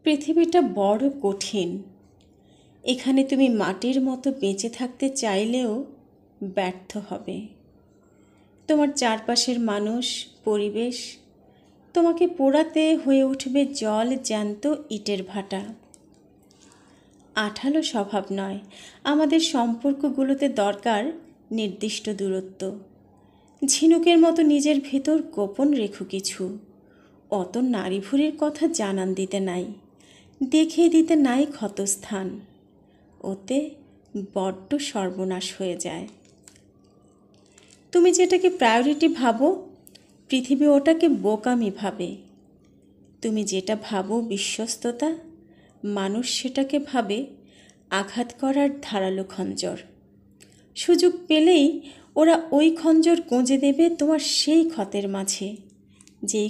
পৃথিবীটা বড় কঠিন। এখানে তুমি মাটির মতো বেঁচে থাকতে চাইলেও ব্যর্থ হবে। তোমার চারপাশের মানুষ, পরিবেশ তোমাকে পোড়াতে হয়ে উঠবে জল জ্যান্ত ইটের ভাটা। আঠালো স্বভাব নয়, আমাদের সম্পর্কগুলোতে দরকার নির্দিষ্ট দূরত্ব। ঝিনুকের মতো নিজের ভেতর গোপন রেখো কিছু। অত নাড়িভুড়ির কথা জানান দিতে নাই, দেখিয়ে দিতে নাই ক্ষতস্থান। ওতে বড্ড সর্বনাশ হয়ে যায়। তুমি যেটাকে প্রায়োরিটি ভাবো, পৃথিবী ওটাকে বোকামি ভাবে। তুমি যেটা ভাবো বিশ্বস্ততা, মানুষ সেটাকে ভাবে আঘাত করার ধারালো খঞ্জর। সুযোগ পেলেই ওরা ওই খঞ্জর গুঁজে দেবে তোমার সেই ক্ষতের মাঝে, যেই